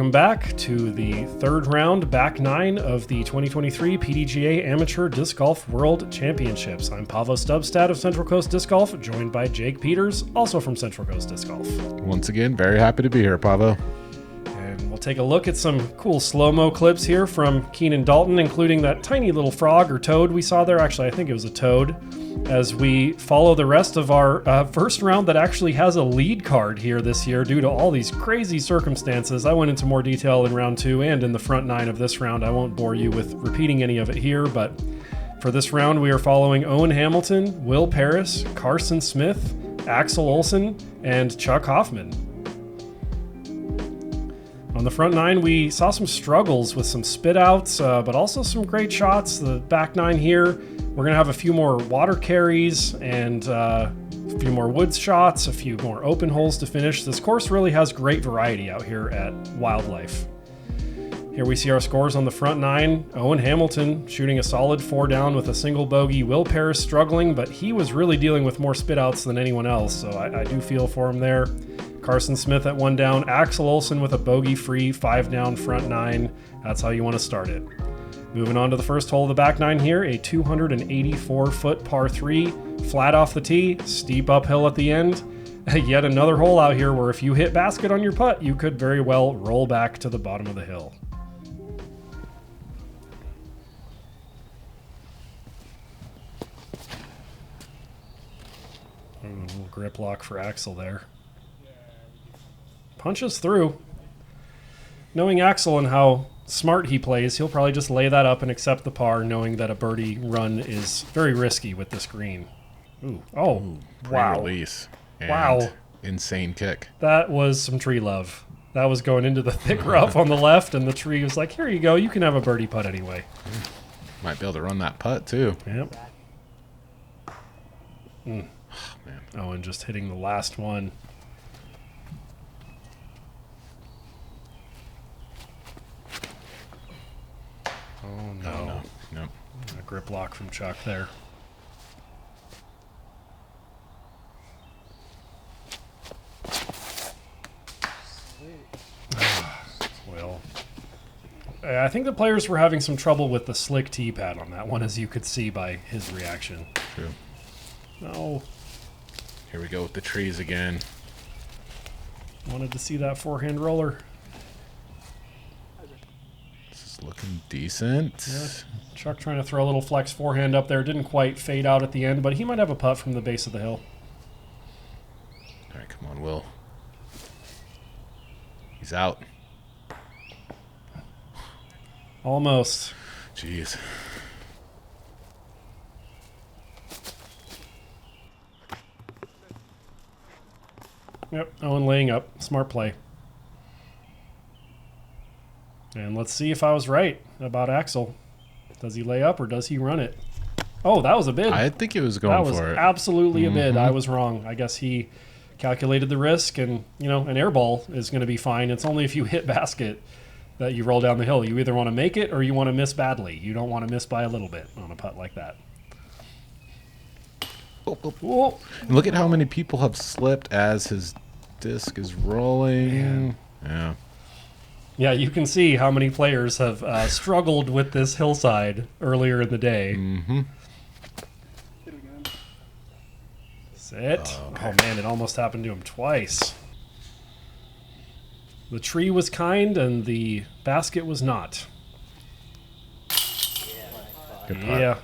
Welcome back to the third round, back nine of the 2023 PDGA Amateur Disc Golf World Championships. I'm Paavo Stubstad of Central Coast Disc Golf, joined by Jake Peters, also from Central Coast Disc Golf. Once again, very happy to be here, Paavo. And we'll take a look at some cool slow-mo clips here from Keenan Dalton, including that tiny little frog or toad we saw there. Actually, I think it was a toad. As we follow the rest of our first round that actually has a lead card here this year due to all these crazy circumstances. I went into more detail in round two and in the front nine of this round. I won't bore you with repeating any of it here, but for this round we are following Owen Hamilton, Will Parris, Carson Smith, Axel Olson, and Chuck Hoffman. On the front nine, we saw some struggles with some spit outs, but also some great shots. The back nine here, we're going to have a few more water carries and a few more woods shots, a few more open holes to finish. This course really has great variety out here at Wildlife. Here we see our scores on the front nine. Owen Hamilton shooting a solid 4 down with a single bogey. Will Parris struggling, but he was really dealing with more spit outs than anyone else, so I do feel for him there. Carson Smith at 1 down. Axel Olson with a bogey-free 5 down front nine. That's how you want to start it. Moving on to the first hole of the back nine here, a 284-foot par 3, flat off the tee, steep uphill at the end. Yet another hole out here where if you hit basket on your putt, you could very well roll back to the bottom of the hill. A little grip lock for Axel there. Punches through. Knowing Axel and how smart he plays, he'll probably just lay that up and accept the par, knowing that a birdie run is very risky with this green. Ooh. Oh, Ooh, wow. Release. Wow. Insane kick. That was some tree love. That was going into the thick rough on the left, and the tree was like, here you go, you can have a birdie putt anyway. Might be able to run that putt, too. Yep. Man. Owen just hitting the last one. Oh, no. No. A grip lock from Chuck there. Well, I think the players were having some trouble with the slick tee pad on that one, as you could see by his reaction. True. No. Here we go with the trees again. Wanted to see that forehand roller. Looking decent. Yeah. Chuck trying to throw a little flex forehand up there. Didn't quite fade out at the end, but he might have a putt from the base of the hill. All right, come on, Will. He's out. Almost. Jeez. Yep, Owen laying up. Smart play. And let's see if I was right about Axel. Does he lay up or does he run it? Oh, that was a bid. I think he was going for it. That was absolutely a bid. I was wrong. I guess he calculated the risk, and, you know, an air ball is going to be fine. It's only if you hit basket that you roll down the hill. You either want to make it or you want to miss badly. You don't want to miss by a little bit on a putt like that. Whoa. And look at how many people have slipped as his disc is rolling. Man. Yeah. Yeah, you can see how many players have struggled with this hillside earlier in the day. Mm-hmm. Sit. Oh, man, it almost happened to him twice. The tree was kind and the basket was not. Good putt. Yeah.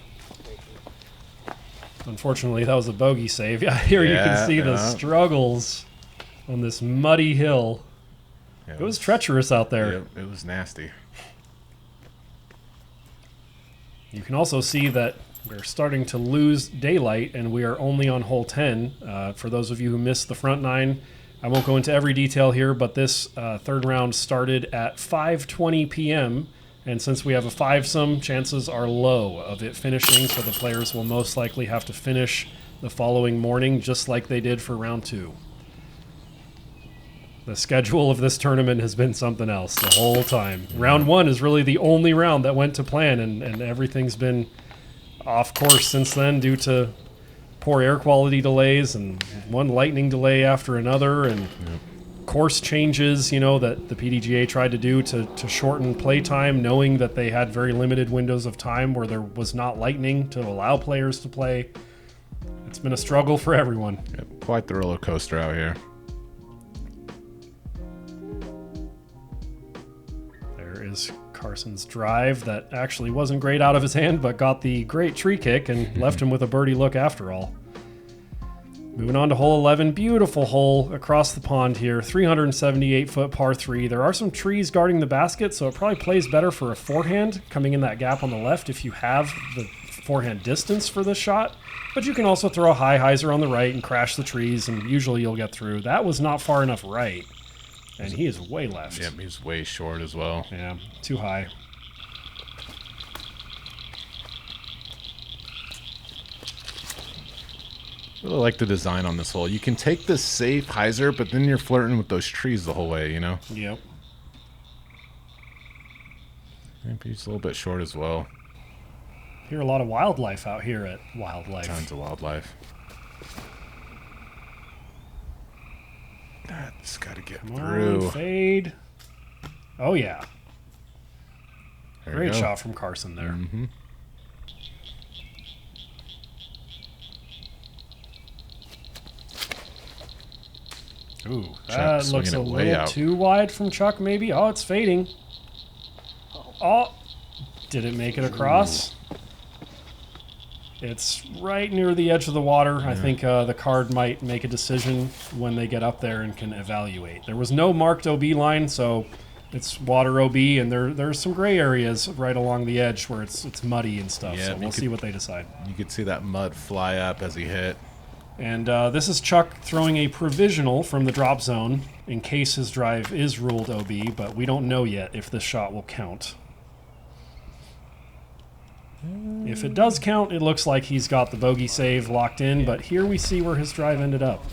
Unfortunately, that was a bogey save. Yeah, here you can see the struggles on this muddy hill. Yeah, It was treacherous out there. Yep, it was nasty. You can also see that we're starting to lose daylight, and we are only on hole 10. For those of you who missed the front nine, I won't go into every detail here, but this third round started at 5:20 p.m., and since we have a five-some, chances are low of it finishing, so the players will most likely have to finish the following morning, just like they did for round two. The schedule of this tournament has been something else the whole time. Round one is really the only round that went to plan, and everything's been off course since then due to poor air quality delays and one lightning delay after another. And course changes, you know, that the PDGA tried to do to shorten play time, knowing that they had very limited windows of time where there was not lightning to allow players to play. It's been a struggle for everyone. Yep, quite the roller coaster out here. There is Carson's drive that actually wasn't great out of his hand, but got the great tree kick and left him with a birdie look after all. Moving on to hole 11, beautiful hole across the pond here, 378-foot par 3. There are some trees guarding the basket, so it probably plays better for a forehand coming in that gap on the left if you have the forehand distance for this shot. But you can also throw a high hyzer on the right and crash the trees, and usually you'll get through. That was not far enough right, and he is way left. Yep, he's way short as well. Yeah, too high. I really like the design on this hole. You can take this safe hyzer, but then you're flirting with those trees the whole way, you know? Yep. Maybe he's a little bit short as well. Hear a lot of wildlife out here at Wildlife. Tons of wildlife. That's got to get through. Fade. Oh, yeah. Great Go. shot from Carson there. Mm-hmm. Ooh, that Chuck looks a swinging it way little out. too wide from Chuck, maybe. Oh, it's fading. Oh, did it make it across? It's right near the edge of the water. I think the card might make a decision when they get up there and can evaluate. There was no marked OB line, so it's water OB, and there's some gray areas right along the edge where it's muddy and stuff. Yeah, so we'll see what they decide. You could see that mud fly up as he hit. And this is Chuck throwing a provisional from the drop zone in case his drive is ruled OB, but we don't know yet if this shot will count. If it does count, it looks like he's got the bogey save locked in, but here we see where his drive ended up.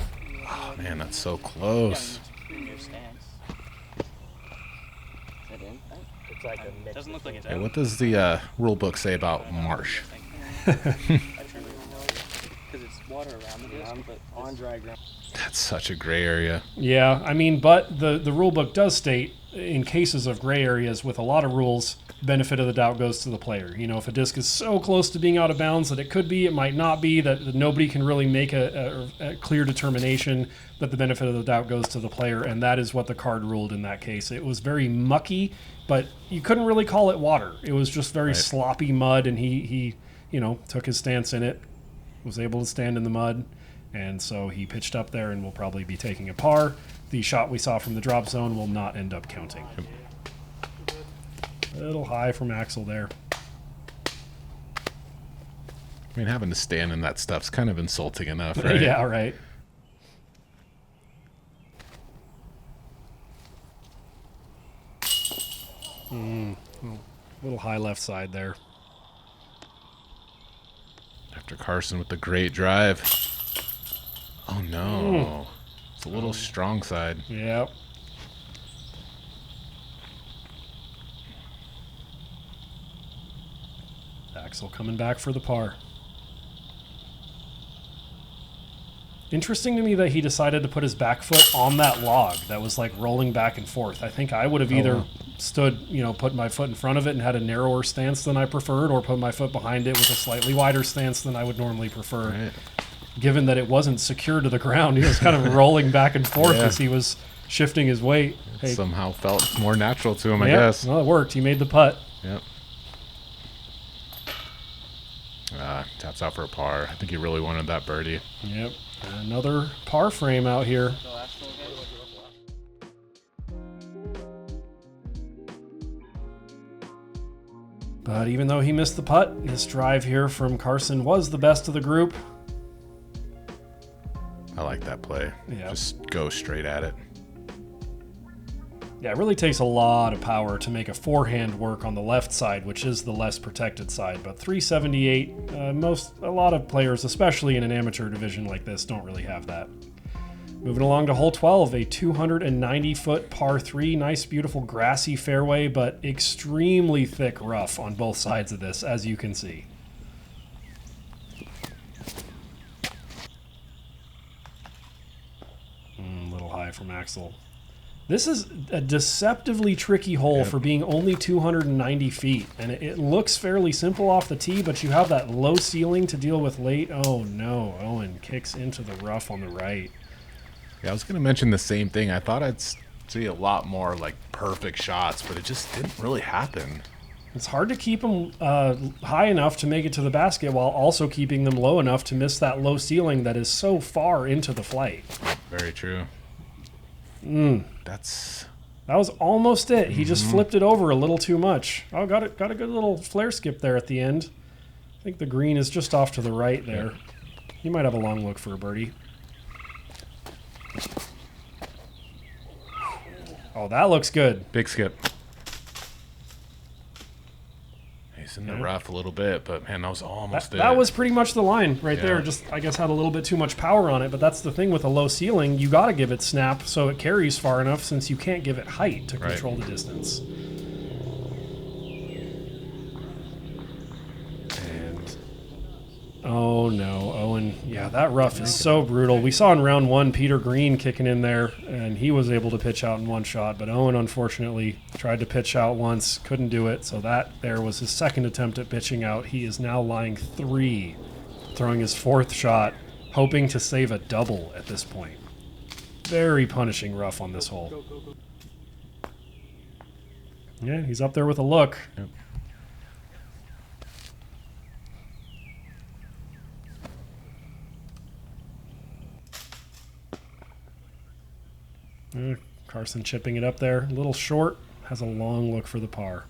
Oh, man, that's so close. Doesn't look like it's Hey, what does the rule book say about marsh? water around the disc, but on dry ground. That's such a gray area. Yeah, I mean, but the rule book does state, in cases of gray areas with a lot of rules, benefit of the doubt goes to the player. You know, if a disc is so close to being out of bounds that it could be, it might not be, that nobody can really make a clear determination, that the benefit of the doubt goes to the player, and that is what the card ruled in that case. It was very mucky, but you couldn't really call it water. It was just very sloppy mud, and he you know, took his stance in it, was able to stand in the mud, and so he pitched up there and will probably be taking a par. The shot we saw from the drop zone will not end up counting. A little high from Axel there. I mean, having to stand in that stuff's kind of insulting enough, right? Yeah, right. A little high left side there. After Carson with the great drive. Oh, no. It's a little strong side. Yep. Axel coming back for the par. Interesting to me that he decided to put his back foot on that log that was like rolling back and forth. I think I would have either stood, you know, put my foot in front of it and had a narrower stance than I preferred, or put my foot behind it with a slightly wider stance than I would normally prefer. Right. Given that it wasn't secure to the ground, he was kind of rolling back and forth as he was shifting his weight. It somehow felt more natural to him, I guess. Well, it worked. He made the putt. Yep. Taps out for a par. I think he really wanted that birdie. Yep. Another par frame out here. But even though he missed the putt, his drive here from Carson was the best of the group. I like that play. Yeah. Just go straight at it. Yeah, it really takes a lot of power to make a forehand work on the left side, which is the less protected side. But 378, a lot of players, especially in an amateur division like this, don't really have that. Moving along to hole 12, a 290-foot par 3. Nice, beautiful grassy fairway, but extremely thick rough on both sides of this, as you can see. A little high from Axel. This is a deceptively tricky hole for being only 290 feet. And it looks fairly simple off the tee, but you have that low ceiling to deal with late. Oh, no. Owen kicks into the rough on the right. Yeah, I was going to mention the same thing. I thought I'd see a lot more, like, perfect shots, but it just didn't really happen. It's hard to keep them high enough to make it to the basket while also keeping them low enough to miss that low ceiling that is so far into the flight. Very true. That was almost it. He just flipped it over a little too much. Oh, got a good little flare skip there at the end. I think the green is just off to the right there. He might have a long look for a birdie. Oh, that looks good. Big skip. He's in the rough a little bit, but man, that was almost it. That was pretty much the line right there. Just, I guess, had a little bit too much power on it, but that's the thing with a low ceiling. You got to give it snap so it carries far enough, since you can't give it height to control the distance. And oh no, Owen. Yeah, that rough is so brutal. We saw in round one Peter Green kicking in there, and he was able to pitch out in one shot, but Owen unfortunately tried to pitch out once, couldn't do it, so that there was his second attempt at pitching out. He is now lying 3, throwing his 4th shot, hoping to save a double at this point. Very punishing rough on this hole. Yeah, he's up there with a look. Yep. Carson chipping it up there. A little short. Has a long look for the par.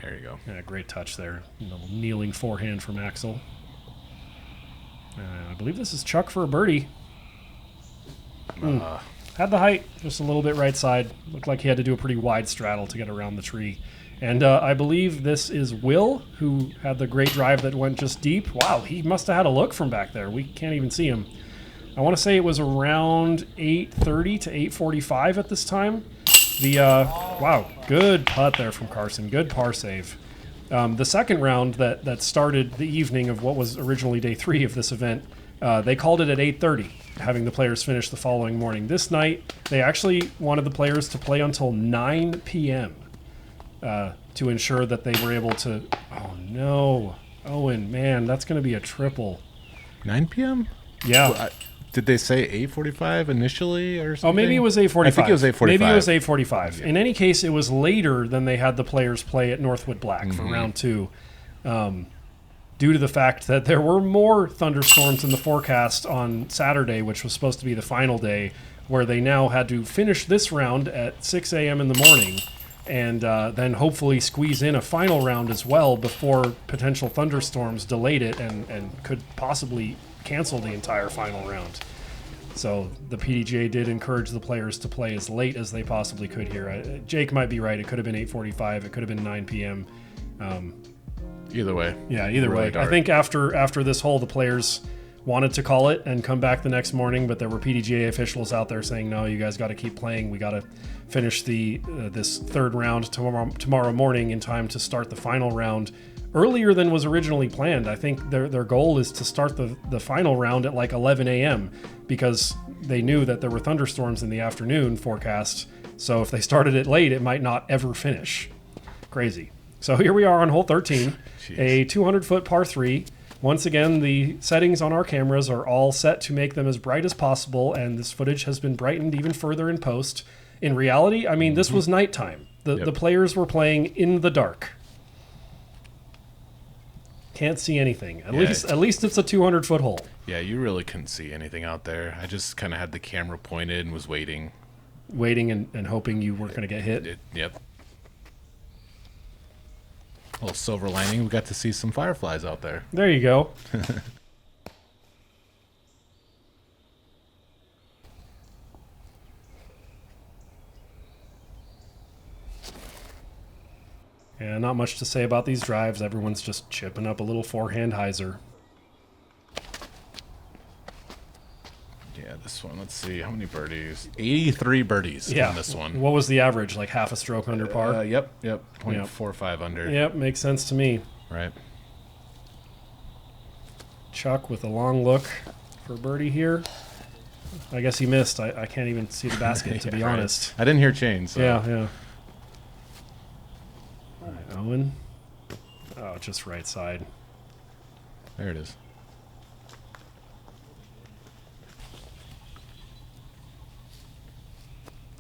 There you go. Yeah, great touch there. A little kneeling forehand from Axel. I believe this is Chuck for a birdie. Had the height, just a little bit right side. Looked like he had to do a pretty wide straddle to get around the tree. And I believe this is Will, who had the great drive that went just deep. Wow, he must have had a look from back there. We can't even see him. I want to say it was around 8:30 to 8:45 at this time. Wow, good putt there from Carson. Good par save. The second round that started the evening of what was originally day 3 of this event, they called it at 8:30, having the players finish the following morning. This night, they actually wanted the players to play until 9 p.m. To ensure that they were able to... Oh, no. Owen, man, that's going to be a triple. 9 p.m.? Yeah. Well, did they say 8:45 initially or something? Oh, maybe it was 8:45. I think it was 8:45. Maybe it was 8:45. In any case, it was later than they had the players play at Northwood Black for round 2, due to the fact that there were more thunderstorms in the forecast on Saturday, which was supposed to be the final day, where they now had to finish this round at 6 a.m. in the morning and then hopefully squeeze in a final round as well before potential thunderstorms delayed it and could possibly cancel the entire final round. So the PDGA did encourage the players to play as late as they possibly could here. Jake might be right. It could have been 8:45. It could have been 9 p.m. Either way. Yeah, either really way. dark. I think after this hole, the players wanted to call it and come back the next morning, but there were PDGA officials out there saying, no, you guys got to keep playing. We got to finish this third round tomorrow morning in time to start the final round earlier than was originally planned. I think their goal is to start the final round at like 11 a.m. because they knew that there were thunderstorms in the afternoon forecast. So if they started it late, it might not ever finish. Crazy. So here we are on hole 13, a 200-foot par 3. Once again, the settings on our cameras are all set to make them as bright as possible, and this footage has been brightened even further in post. In reality, I mean, this was nighttime. The players were playing in the dark. Can't see anything. At least it's a 200-foot hole. Yeah, you really couldn't see anything out there. I just kind of had the camera pointed and was waiting. Waiting and hoping you weren't going to get hit? Yep. A little silver lining, we got to see some fireflies out there. There you go. Yeah, not much to say about these drives. Everyone's just chipping up a little forehand hyzer. Yeah, this one, let's see, how many birdies? 83 birdies in this one. What was the average? Like half a stroke under par? Yep. 0.45 under. Yep, makes sense to me. Right. Chuck with a long look for birdie here. I guess he missed. I can't even see the basket, to be Right. honest. I didn't hear chains. So. Yeah. All right, Owen. Oh, just right side. There it is.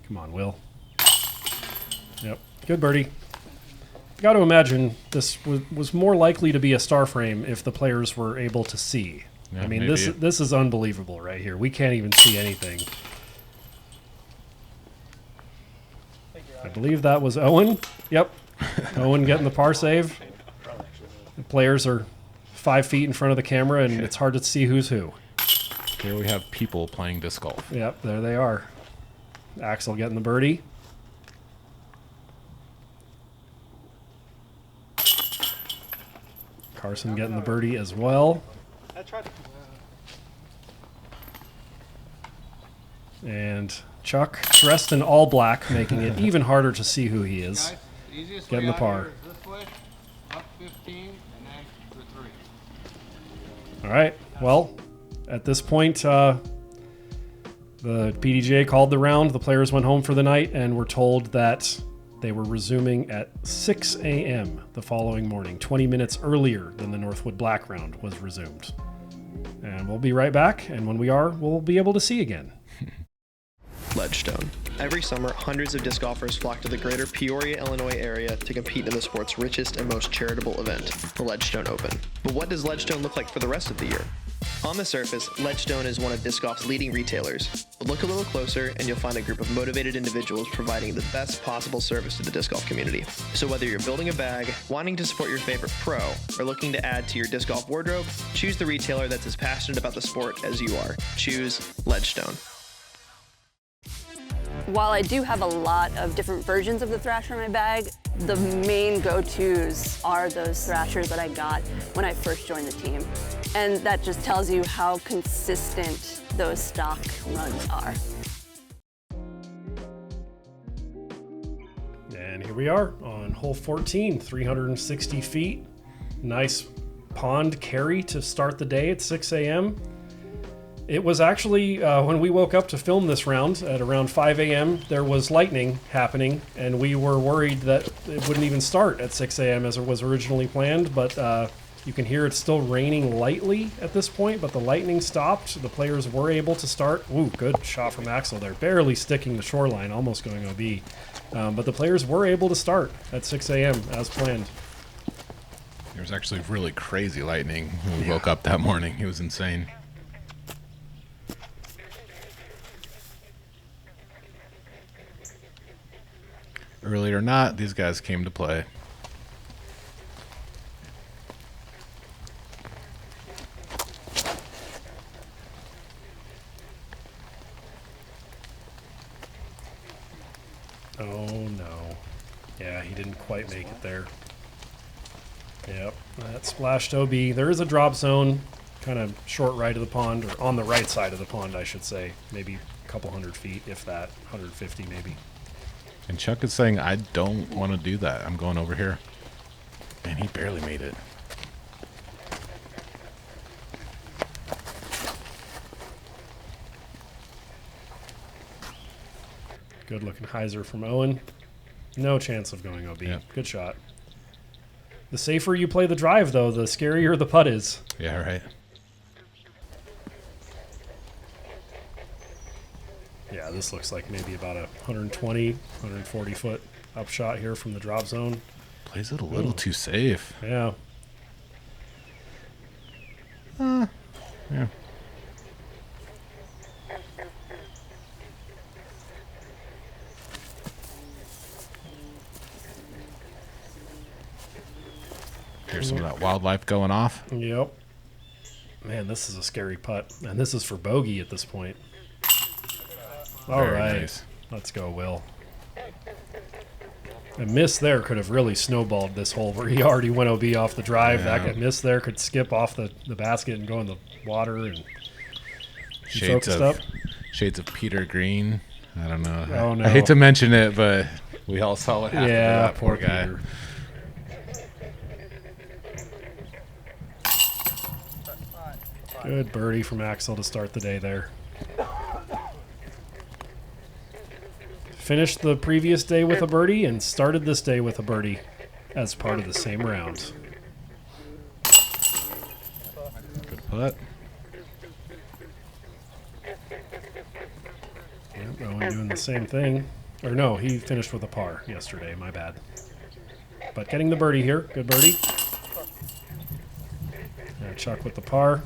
Come on, Will. Yep. Good birdie. Got to imagine this was more likely to be a star frame if the players were able to see. Yeah, I mean, maybe. this is unbelievable right here. We can't even see anything. I believe that was Owen. Yep. Owen getting the par save. The players are 5 feet in front of the camera, and it's hard to see who's who. Here we have people playing disc golf. Yep, there they are. Axel getting the birdie. Carson getting the birdie as well. I tried to. And Chuck, dressed in all black, making it even harder to see who he is. Guys, the easiest Getting way the out par. here is this way, up 15, and then for 3. All right. Well, at this point, the PDGA called the round. The players went home for the night and were told that they were resuming at 6 a.m. the following morning, 20 minutes earlier than the Northwood Black round was resumed. And we'll be right back, and when we are, we'll be able to see again. Ledgestone. Every summer, hundreds of disc golfers flock to the greater Peoria, Illinois area to compete in the sport's richest and most charitable event, the Ledgestone Open. But what does Ledgestone look like for the rest of the year? On the surface, Ledgestone is one of disc golf's leading retailers. But look a little closer and you'll find a group of motivated individuals providing the best possible service to the disc golf community. So whether you're building a bag, wanting to support your favorite pro, or looking to add to your disc golf wardrobe, choose the retailer that's as passionate about the sport as you are. Choose Ledgestone. While I do have a lot of different versions of the Thrasher in my bag, the main go-tos are those Thrashers that I got when I first joined the team. And that just tells you how consistent those stock runs are. And here we are on hole 14, 360 feet. Nice pond carry to start the day at 6 a.m. It was actually, when we woke up to film this round at around 5 a.m., there was lightning happening, and we were worried that it wouldn't even start at 6 a.m. as it was originally planned, but you can hear it's still raining lightly at this point, but the lightning stopped. The players were able to start. Ooh, good shot from Axel there. Barely sticking the shoreline, almost going OB. But the players were able to start at 6 a.m. as planned. There was actually really crazy lightning when we woke up that morning. It was insane. Early or not, these guys came to play. Oh no. Yeah, he didn't quite make it there. Yep, that splashed OB. There is a drop zone, kind of short right of the pond, or on the right side of the pond, I should say. Maybe a couple 100 feet, if that, 150 maybe. And Chuck is saying, I don't want to do that. I'm going over here. And he barely made it. Good looking hyzer from Owen. No chance of going OB. Yep. Good shot. The safer you play the drive, though, the scarier the putt is. Yeah, right. Yeah, this looks like maybe about a 120, 140 foot upshot here from the drop zone. Plays it a little too safe. Yeah. Yeah. Here's some of that wildlife going off. Yep. Man, this is a scary putt. And this is for bogey at this point. All Very right. nice. Let's go, Will. A miss there could have really snowballed this hole where he already went OB off the drive. Yeah. That miss there could skip off the basket and go in the water. And he Shades focused of up. Shades of Peter Green. I don't know. Oh, no. I hate to mention it, but we all saw what happened Yeah, to that poor guy. Peter. Good birdie from Axel to start the day there. finished the previous day with a birdie and started this day with a birdie as part of the same round. Good putt. Yep, Owen doing the same thing. Or no, he finished with a par yesterday, my bad. But getting the birdie here, good birdie. And Chuck with the par.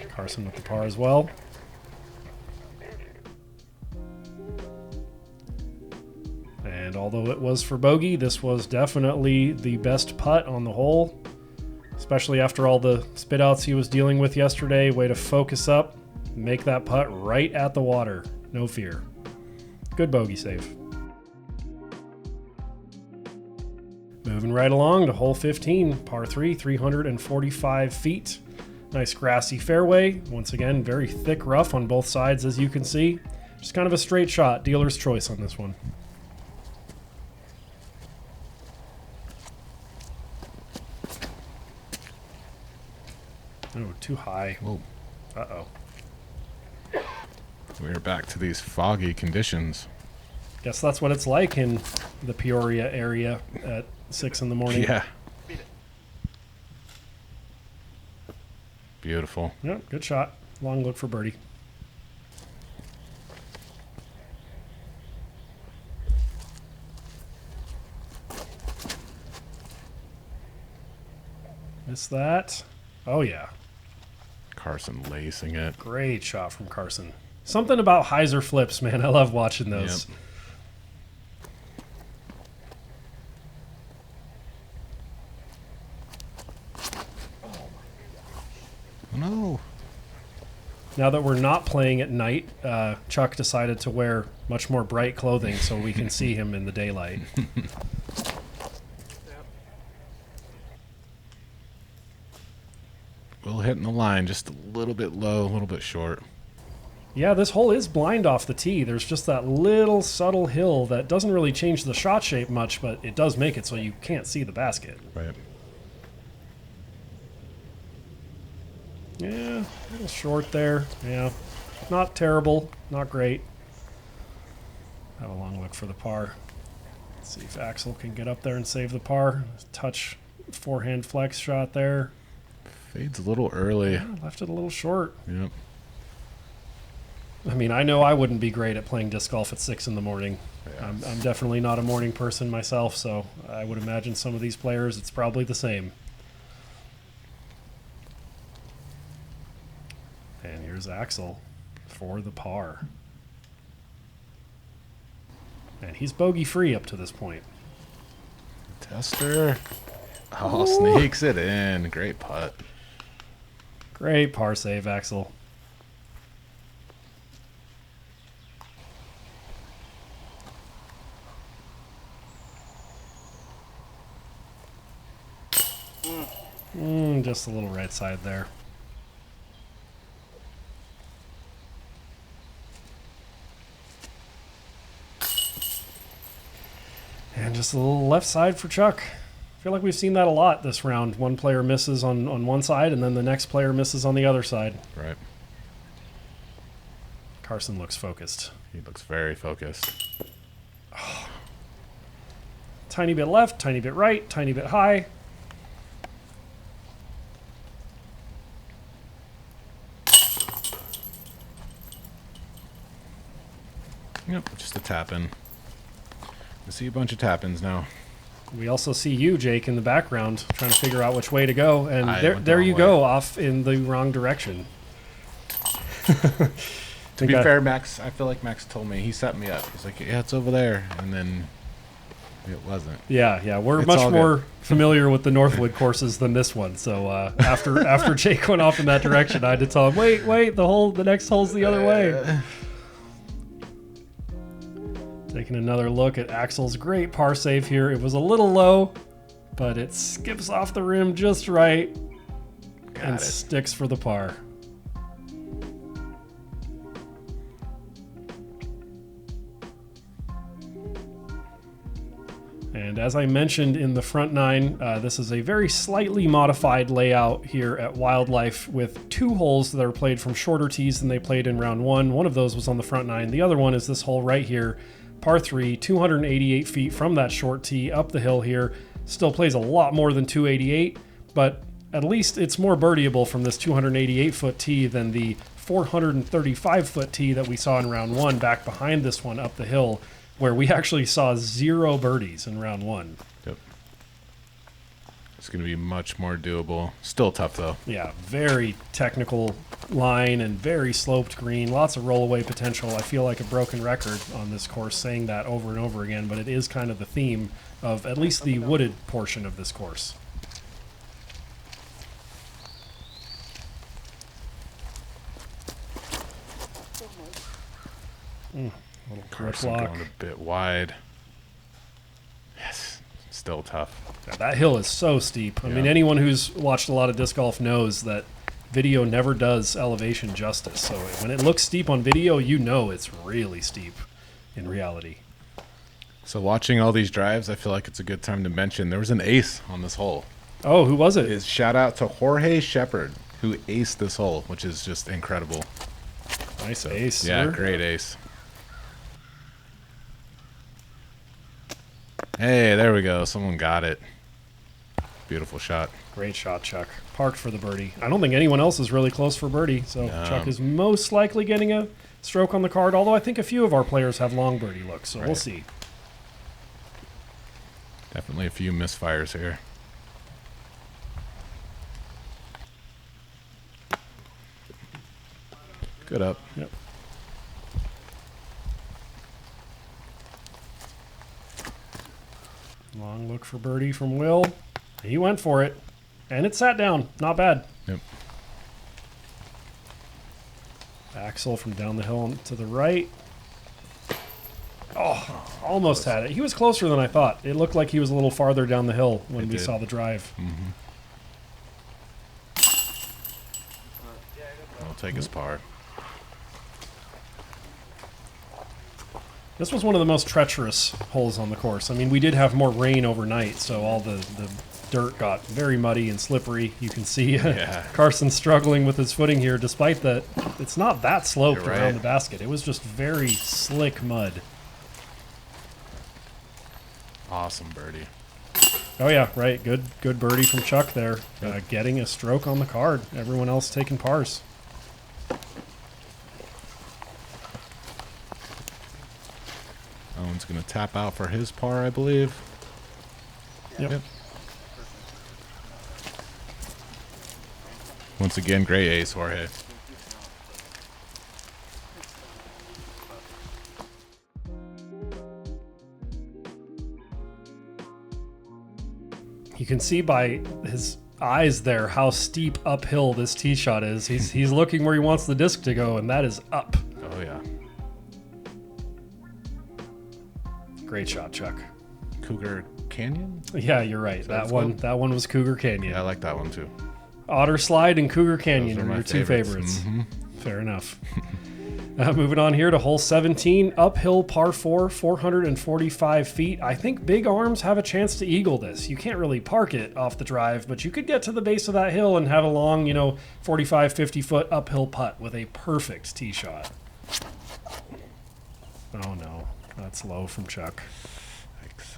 Carson with the par as well. And although it was for bogey, this was definitely the best putt on the hole, especially after all the spit outs he was dealing with yesterday. Way to focus up, make that putt right at the water. No fear. Good bogey save. Moving right along to hole 15, par 3, 345 feet. Nice grassy fairway. Once again, very thick rough on both sides, as you can see. Just kind of a straight shot, dealer's choice on this one. Oh, too high. Whoa. Uh-oh. We're back to these foggy conditions. Guess that's what it's like in the Peoria area at 6 in the morning. Yeah. Beautiful. Yeah, good shot. Long look for birdie. Missed that. Oh, yeah. Carson lacing it. Great shot from Carson. Something about hyzer flips, man. I love watching those. Yep. Oh, no. Now that we're not playing at night, Chuck decided to wear much more bright clothing so we can see him in the daylight. Will hitting the line just a little bit low, a little bit short. Yeah, this hole is blind off the tee. There's just that little subtle hill that doesn't really change the shot shape much, but it does make it so you can't see the basket. Right. Yeah, a little short there. Yeah, not terrible, not great. Have a long look for the par. Let's see if Axel can get up there and save the par. Touch forehand flex shot there. Fades a little early. Yeah, left it a little short. Yep. I mean, I know I wouldn't be great at playing disc golf at 6 in the morning. Yeah. I'm definitely not a morning person myself, so I would imagine some of these players, it's probably the same. And here's Axel for the par. And he's bogey-free up to this point. Tester. Oh, sneaks it in. Great putt. Great par save, Axel. Just a little right side there. And just a little left side for Chuck. I feel like we've seen that a lot this round. One player misses on one side, and then the next player misses on the other side. Right. Carson looks focused. He looks very focused. Oh. Tiny bit left, tiny bit right, tiny bit high. Yep, just a tap-in. I see a bunch of tap-ins now. We also see you, Jake, in the background trying to figure out which way to go. And I went the there wrong you way. go, off in the wrong direction. To be fair, Max, I feel like Max told me. He set me up. He's like, yeah, it's over there. And then it wasn't. Yeah, we're It's much all more good. familiar with the Northwood courses than this one. So after Jake went off in that direction, I had to tell him, wait, the next hole's the other way. Taking another look at Axel's great par save here. It was a little low, but it skips off the rim just right and sticks for the par. And as I mentioned in the front nine, this is a very slightly modified layout here at Wildlife with 2 holes that are played from shorter tees than they played in round 1. One of those was on the front nine. The other one is this hole right here, par 3, 288 feet from that short tee up the hill here. Still plays a lot more than 288, but at least it's more birdieable from this 288-foot tee than the 435-foot tee that we saw in round 1 back behind this one up the hill, where we actually saw 0 birdies in round 1. Yep. It's going to be much more doable. Still tough, though. Yeah, very technical line and very sloped green. Lots of rollaway potential. I feel like a broken record on this course saying that over and over again, but it is kind of the theme of at least the wooded portion of this course. Little Carson block. going a bit wide. Yes, still tough. Yeah, that hill is so steep. I Yeah. mean, anyone who's watched a lot of disc golf knows that video never does elevation justice. So when it looks steep on video, you know it's really steep in reality. So watching all these drives, I feel like it's a good time to mention there was an ace on this hole. Oh, who was it? Shout out to Jorge Shepard, who aced this hole, which is just incredible. Nice ace. Yeah, sir. great ace. Hey, there we go. Someone got it. Beautiful shot. Great shot, Chuck. Parked for the birdie. I don't think anyone else is really close for birdie, so No. Chuck is most likely getting a stroke on the card, although I think a few of our players have long birdie looks, so we'll Right. see. Definitely a few misfires here. Good up. Yep. Long look for birdie from Will. He went for it, and it sat down. Not bad. Yep. Axel from down the hill to the right. Oh, almost had it. He was closer than I thought. It looked like he was a little farther down the hill when It we did. saw the drive. I'll take his par. This was one of the most treacherous holes on the course. I mean, we did have more rain overnight, so all the dirt got very muddy and slippery. You can see Yeah. Carson struggling with his footing here, despite that it's not that sloped You're right. around the basket. It was just very slick mud. Awesome birdie. Oh yeah, right. Good birdie from Chuck there. Getting a stroke on the card. Everyone else taking pars. Owen's going to tap out for his par, I believe. Yep. Once again, great ace, Jorge. You can see by his eyes there how steep uphill this tee shot is. He's looking where he wants the disc to go, and that is up. Oh, yeah. Great shot, Chuck. Cougar Canyon? Yeah, you're right. that That one, called? that one was Cougar Canyon. Yeah, I like that one, too. Otter Slide and Cougar Canyon Those are are my your two favorites. favorites. Fair enough. Moving on here to hole 17, uphill par 4, 445 feet. I think Big Arms have a chance to eagle this. You can't really park it off the drive, but you could get to the base of that hill and have a long, 45, 50 foot uphill putt with a perfect tee shot. Oh no, that's low from Chuck. Thanks.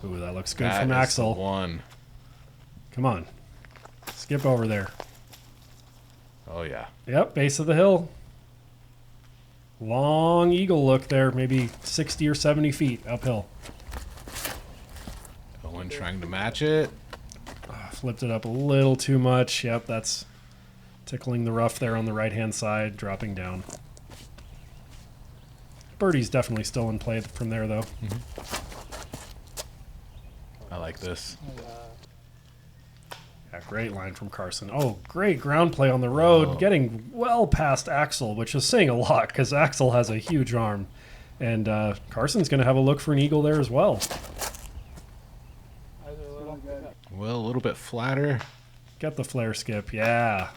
Ooh, that looks good That from is Axel. the one. Come on. Skip over there. Oh, yeah. Yep, base of the hill. Long eagle look there, maybe 60 or 70 feet uphill. Owen trying to match it. Flipped it up a little too much. Yep, that's tickling the rough there on the right-hand side, dropping down. Birdie's definitely still in play from there, though. I like this. Yeah, great line from Carson. Oh, great ground play on the road, Oh. getting well past Axel, which is saying a lot because Axel has a huge arm. And Carson's going to have a look for an eagle there as well. Well, a little bit flatter. Get the flare skip. Yeah.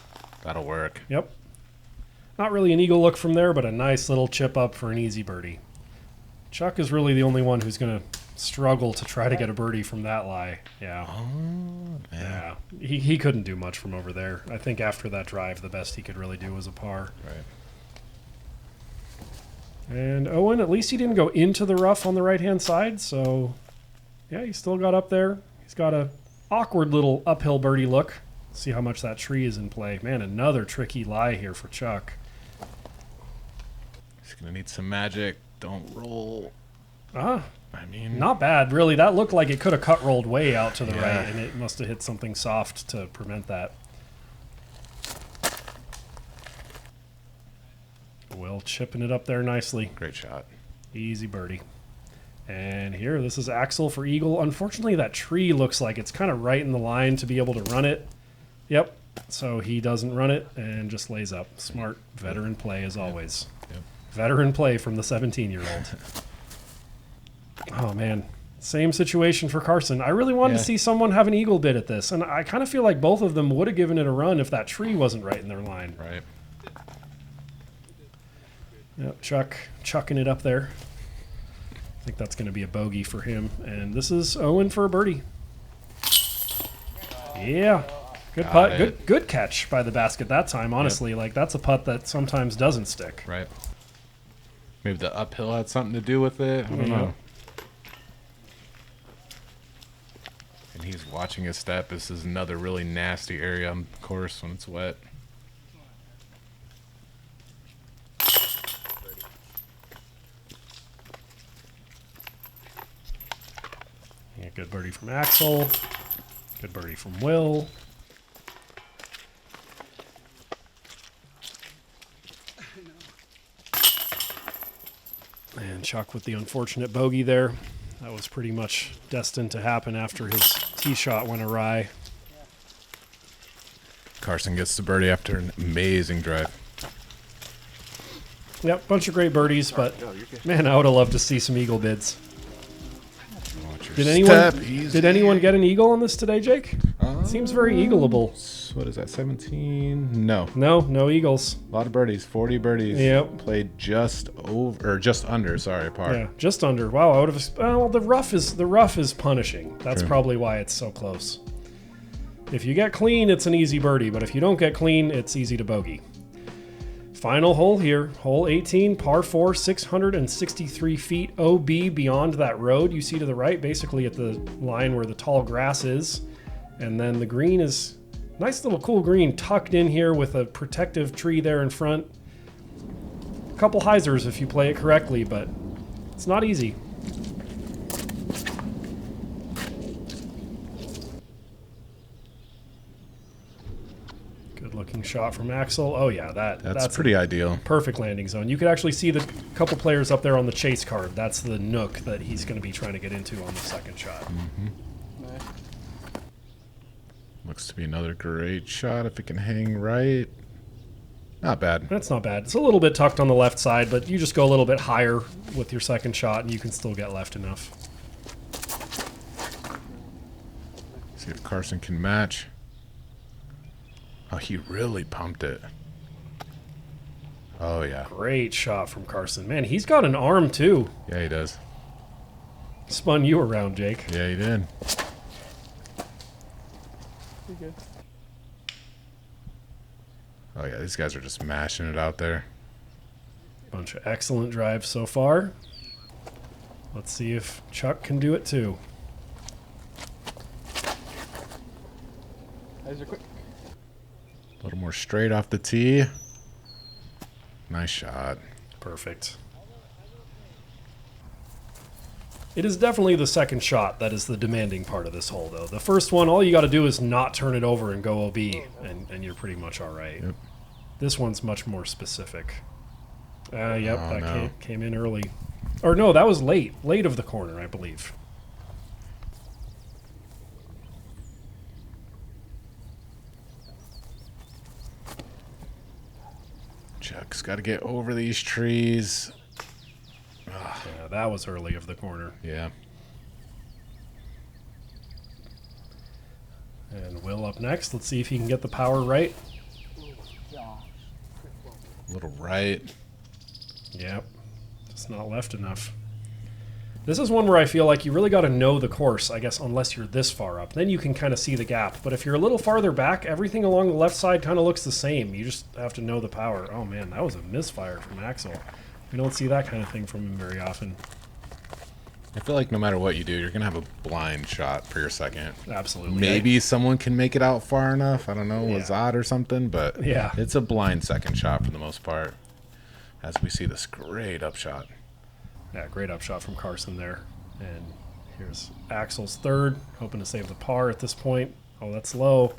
That'll work. Yep. Not really an eagle look from there, but a nice little chip up for an easy birdie. Chuck is really the only one who's going to struggle to try to get a birdie from that lie. Yeah. Oh, man. Yeah. He couldn't do much from over there. I think after that drive, the best he could really do was a par. Right. And Owen, at least he didn't go into the rough on the right-hand side, so yeah, he still got up there. He's got a awkward little uphill birdie look. See how much that tree is in play. Man, another tricky lie here for Chuck. He's going to need some magic. Don't roll. Ah, I mean, not bad, really. That looked like it could have cut rolled way out to the Yeah. right, and it must have hit something soft to prevent that. Will chipping it up there nicely. great shot. Easy birdie. And here, this is Axel for eagle. Unfortunately, that tree looks like it's kind of right in the line to be able to run it. Yep. So he doesn't run it and just lays up. Smart veteran play as always. Yep. Veteran play from the 17-year-old. Oh, man. Same situation for Carson. I really wanted to see someone have an eagle bid at this, and I kind of feel like both of them would have given it a run if that tree wasn't right in their line. Right. Yep, Chuck chucking it up there. I think that's going to be a bogey for him. And this is Owen for a birdie. Yeah. Good Got putt. it. Good catch by the basket that time, honestly. Like, that's a putt that sometimes doesn't stick. Right. Maybe the uphill had something to do with it. I don't know. And he's watching his step. This is another really nasty area on the course when it's wet. Yeah, good birdie from Axel. Good birdie from Will. And Chuck with the unfortunate bogey there. That was pretty much destined to happen after his tee shot went awry. Carson gets the birdie after an amazing drive. Yep, bunch of great birdies, but man, I would have loved to see some eagle bids. Watch your Did step, anyone easy. did anyone get an eagle on this today, Jake? Seems very eagleable. What is that, 17? No. No eagles. A lot of birdies, 40 birdies. Yep. Played just over, or just under, sorry, par. Yeah, just under. Wow, I would have. Well, the rough is punishing. That's True. probably why it's so close. If you get clean, it's an easy birdie, but if you don't get clean, it's easy to bogey. Final hole here, hole 18, par 4, 663 feet OB beyond that road you see to the right, basically at the line where the tall grass is. And then the green is nice little cool green tucked in here with a protective tree there in front. A couple hyzers if you play it correctly, but it's not easy. Good looking shot from Axel. Oh yeah, That's pretty ideal. perfect landing zone. You could actually see the couple players up there on the chase card. That's the nook that he's going to be trying to get into on the second shot. Looks to be another great shot if it can hang right. Not bad. That's not bad. It's a little bit tucked on the left side, but you just go a little bit higher with your second shot and you can still get left enough. See if Carson can match. Oh, he really pumped it. Oh, yeah. Great shot from Carson. Man, he's got an arm too. Yeah, he does. Spun you around, Jake. Yeah, he did. Oh, yeah, these guys are just mashing it out there. Bunch of excellent drives so far. Let's see if Chuck can do it too. Those are quick. A little more straight off the tee. Nice shot. Perfect. It is definitely the second shot that is the demanding part of this hole, though. The first one, all you got to do is not turn it over and go OB, and you're pretty much all right. Yep. This one's much more specific. Yep, Oh, that no. came in early. Or no, that was late. Late of the corner, I believe. Chuck's got to get over these trees. Yeah, that was early of the corner. Yeah. And Will up next. Let's see if he can get the power right. A little right. Yep. Just not left enough. This is one where I feel like you really got to know the course, I guess, unless you're this far up. Then you can kind of see the gap. But if you're a little farther back, everything along the left side kind of looks the same. You just have to know the power. Oh, man, that was a misfire from Axel. We don't see that kind of thing from him very often. I feel like no matter what you do, you're going to have a blind shot for your second. Absolutely. Maybe someone can make it out far enough. I don't know, Azad or something, but yeah, it's a blind second shot for the most part. As we see this great upshot. Yeah, great upshot from Carson there. And here's Axel's third, hoping to save the par at this point. Oh, that's low.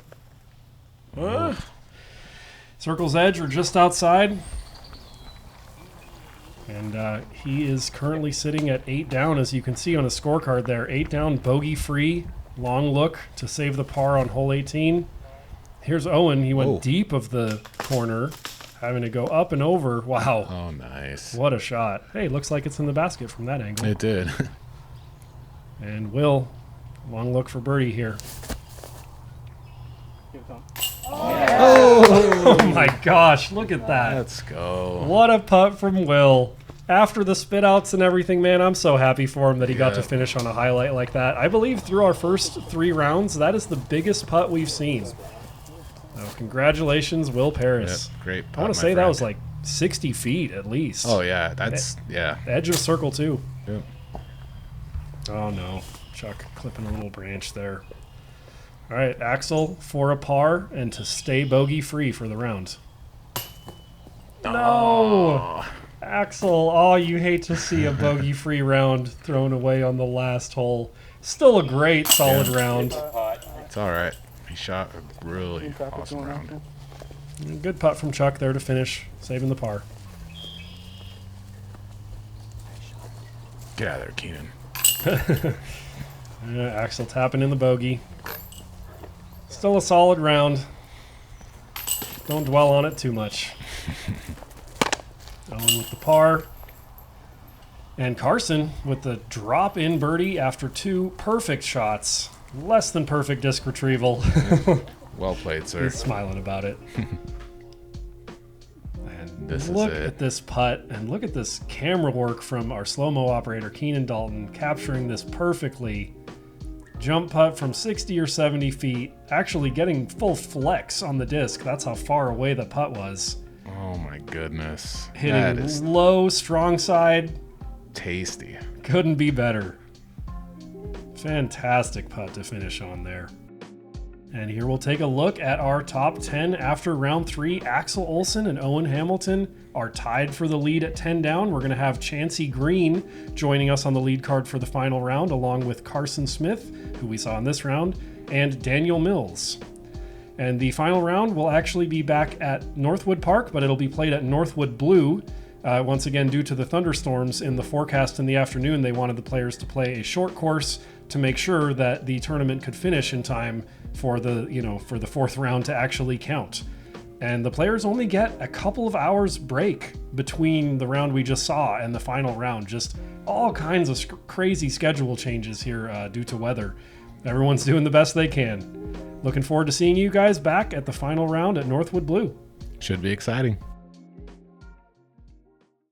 Circle's edge or just outside. And he is currently sitting at 8 down, as you can see on his scorecard there. 8 down, bogey-free, long look to save the par on hole 18. Here's Owen. He went deep of the corner, having to go up and over. Wow. Oh, nice. What a shot. Hey, looks like it's in the basket from that angle. It did. And Will, long look for birdie here. Oh my gosh, look at that. Let's go. What a putt from Will. After the spit outs and everything, man, I'm so happy for him that he got to finish on a highlight like that. I believe through our first 3 rounds, that is the biggest putt we've seen. So congratulations, Will Parris. Yep, great putt, I want to say that was like 60 feet at least. Oh, yeah. That's, Edge of circle, too. Yep. Oh, no. Chuck clipping a little branch there. All right, Axel for a par and to stay bogey-free for the round. No! Axel, oh, you hate to see a bogey-free round thrown away on the last hole. Still a great, solid round. It's all right. He shot a really awesome round. Good putt from Chuck there to finish, saving the par. Get out of there, Keenan. Axel tapping in the bogey. Still a solid round. Don't dwell on it too much. Owen with the par. And Carson with the drop-in birdie after 2 perfect shots. Less than perfect disc retrieval. Well played, sir. He's smiling about it. And This look is it. at this putt, and look at this camera work from our slow-mo operator, Keenan Dalton, capturing this perfectly. Jump putt from 60 or 70 feet, actually getting full flex on the disc. That's how far away the putt was. Oh my goodness. That Hitting is low, strong side. tasty. Couldn't be better. Fantastic putt to finish on there. And here we'll take a look at our top 10 after round 3. Axel Olson and Owen Hamilton are tied for the lead at 10 down. We're going to have Chancey Green joining us on the lead card for the final round, along with Carson Smith, who we saw in this round, and Daniel Mills. And the final round will actually be back at Northwood Park, but it'll be played at Northwood Blue. Once again, due to the thunderstorms in the forecast in the afternoon, they wanted the players to play a short course to make sure that the tournament could finish in time for the, for the 4th round to actually count. And the players only get a couple of hours break between the round we just saw and the final round. Just all kinds of crazy schedule changes here due to weather. Everyone's doing the best they can. Looking forward to seeing you guys back at the final round at Northwood Blue. Should be exciting.